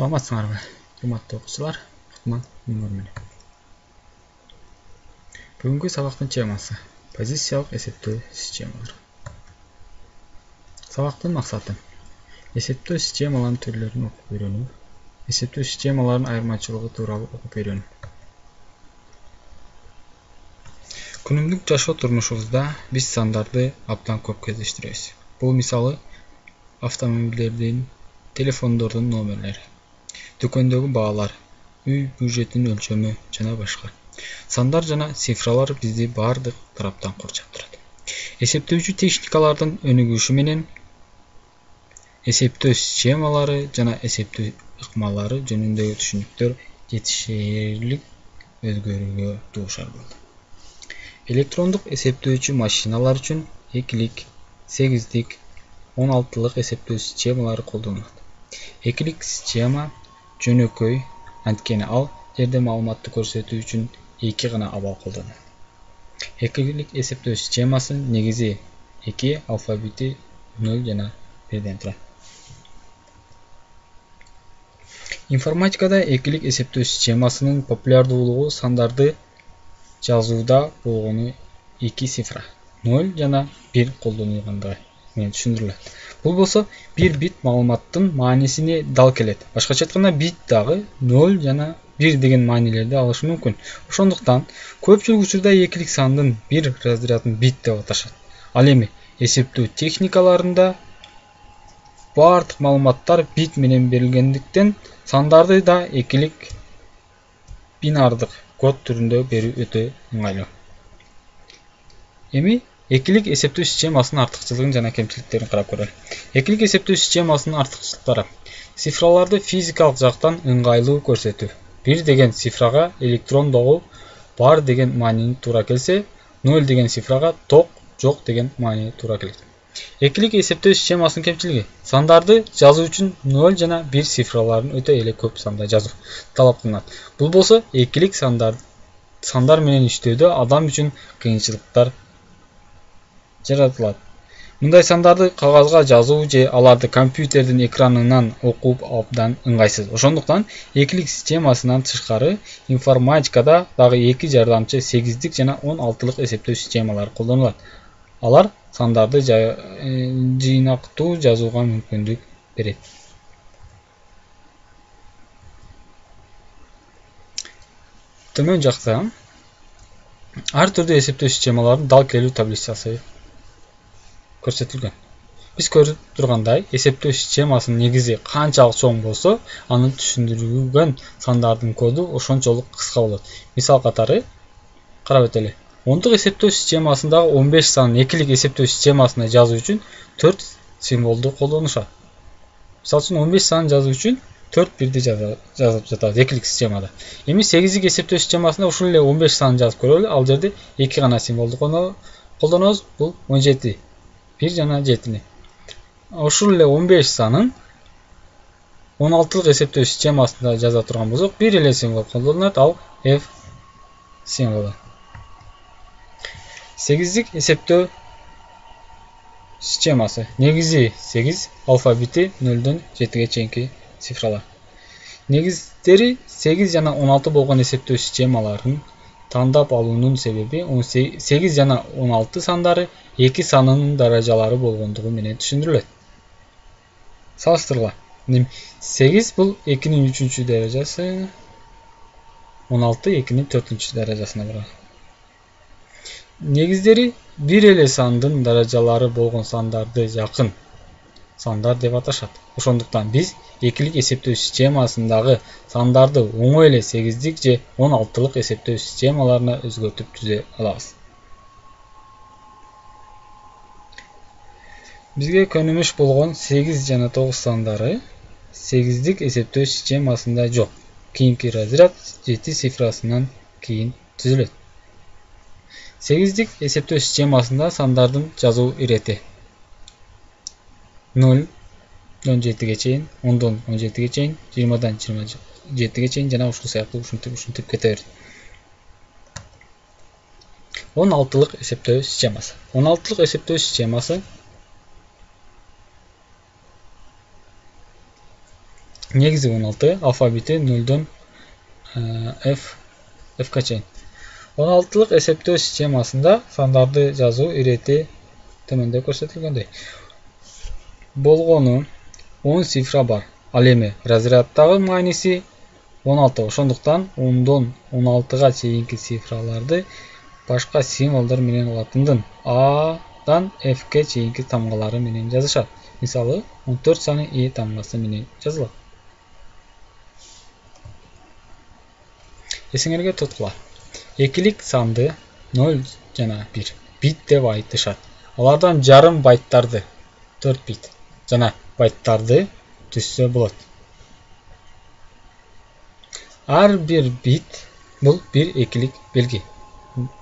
Саламатсыңарбы, урматтуу окуучулар? Кутман менен. Бүгүнкү сабактын темасы позициялык эсептөө системалары. Сабактын максаты эсептөө системаларынын түрлөрүн окуп үйрөнүү, эсептөө системаларынын айырмачылыгы тууралуу окуп үйрөнүү. Күнүмдүк жашоо турмушубузда биз сандарды абдан көп кездештиребиз. Бул мисалы автомобилдердин, телефондордун номерлери, дүкөндөгү баалар, үй бюджетинин өлчөмү жана башка. Сандар жана цифралар бизди бардык тараптан курчап турат. Эсептөөчү техникалардын өнүгүшү менен эсептөө системалары жана эсептөө ыкмалары жөнүндөгү түшүнүктөр жетишээрлик өзгөрүүгө дуушар болду. Электрондук эсептөөчү машиналар үчүн 2-лик, 8-лик, 16-лык эсептөө системалары колдонулат. 2-лик система жөнөкөй, анткени ал жерде маалыматты көрсөтүү үчүн 2 гана абал колдонулат. 2-лик эсептөө системасынын негизи 2 алфавити 0 жана 1ден турат. Информатикада 2-лик эсептөө системасынын популярдуулугу сандарды жазууда болгону 2 цифра 0 жана 1 колдонулгандыгы менен түшүндүрүлөт. Бул болсо 1 бит маалыматтын маанисине дал келет. Башкача айтканда бит дагы 0 жана 1 деген маанилерди алышы мүмкүн. Ошондуктан көпчүлүк учурда 2-лик сандын бир разрядын бит деп аташат. Ал эми эсептөө техникаларында бардык маалыматтар бит менен берилгендиктен сандарды да 2-лик бинардык код түрүндө берүү өтө ыңгайлуу. Эми 2-лик эсептөө системасынын артыкчылыгын жана кемчиликтерин карап көрөлү. 2-лик эсептөө системасынын артыкчылыктары: цифраларды физикалык жактан ыңгайлуу көрсөтүү. 1 деген цифрага электрондогу бар деген маанини туура келсе, 0 деген цифрага ток жок деген маани туура келет. 2-лик эсептөө системасынын кемчилиги: сандарды жазуу үчүн 0 жана 1 цифраларын өтө эле көп санда жазуу талап кылынат. Бул болсо 2-лик сандар менен иштөөдө адам үчүн кыйынчылыктар жаратылат. Мындай сандарды кагазга жазуу же аларды компьютердин экранынан окуп абдан ыңгайсыз. Ошондуктан 2-лик системасынан тышкары информатикада дагы 2 жардамчы 8-лик жана 16-лык эсептөө системалары колдонулат. Алар сандарды жыйнактуу жазууга мүмкүндүк берет. Төмөн жакта ар түрдүү эсептөө системаларынын дал келүү таблицасы көрсөтүлгөн. Биз көрүп тургандай, эсептөө системасынын негизи канчалык чоң болсо, аны түшүндүрүлгөн сандардын коду ошончолук кыска болот. Мисал катары карап өтөлү. 10-дук эсептөө системасындагы 15 санын 2-лик эсептөө системасына жазуу үчүн 4 символду колдонушат. Мисалы үчүн 15 санын жазуу үчүн 4 бирди жазып жатабыз 2-лик системада. Эми 8-лик эсептөө системасында ушул эле 15 санын жазып көрөлү. Ал жерде 2 гана символду колдонобуз. Бул 17. 1 жана 7. Ушул эле 15 санын 16-лык эсептөө системасында жаза турган болсок, бир эле символ колдонулат, ал F символу. 8-лик эсептөө системасы. Негизи 8, алфавити 0-дөн 7-ге чейинки цифралар. Негиздери 8 жана 16 болгон эсептөө системаларын тандап алуунун себеби 8 жана 16 сандары 2 санынын даражалары болгондугу менен түшүндүрүлөт. Салыштыргыла. 8 бул 2-нин 3-чү даражасы, 16 2-нин 4-чү даражасына барат. Негиздери бир эле сандын даражалары болгон сандарды жакын сандар деп аташат. Ошондуктан биз 2-лик эсептөө системасындагы сандарды оңой эле 8-лик же 16-лык эсептөө системаларына өзгөртүп түзө алабыз. Бизге көнүмүш болгон 8 жана 9 сандары 8-лик эсептөө системасында жок. Кийинки разряд 7 цифрасынан кийин түзүлөт. 8-лик эсептөө системасында сандардын жазуу ирети 0 дон 7-ге чейин, 10-дон 17-ге чейин, 20-дан 27-ге чейин жана ушул сыяктуу ушинтип кете берет. 16-лык эсептөө системасы. 16-лык эсептөө системасы негизи 16, алфавити 0-дон F'ка чейин. 16-лык эсептөө системасында сандарды жазуу ирети төмөндө көрсөтүлгөндөй. Болгону 10 цифра бар. Ал эми разряддагы мааниси 16. Ошондуктан 10-дон 16-га чейинки цифраларды башка символдор менен латындын Адан F'ке чейинки тамгалары менен жазышат. Мисалы 14 саны E тамгасы менен жазылат. Эсиңерге туткула. Экилик санды 0 жана 1 бит деп айтышат. Алардан жарым байттарды 4 бит жана байттарды түзсө болот. Ар бир бит бул бир экилик белги.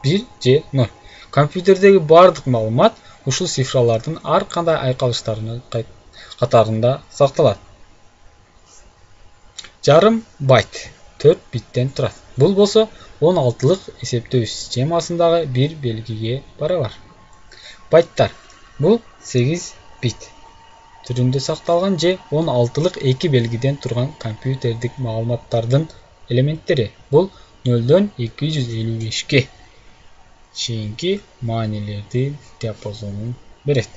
1 же 0. Компьютердеги бардык маалымат ушул цифралардын ар кандай айкалыштарынын катарында сакталат. Жарым байт 4 биттен турат. Бул болсо 16-лык эсептөө системасындагы бир белгиге барабар. Байттар бул 8 бит түрүндө сакталган же 16-лык 2 белгиден турган компьютердик маалыматтардын элементтери. Бул 0-дон 255ке чейинки маанилердин диапазонун берет.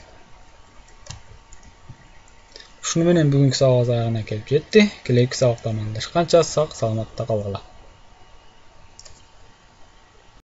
Ушуну менен бүгүнкү сабагыбыз аягына келип жетти. Келеки сабакта амандашканча сак саламатта калгыла.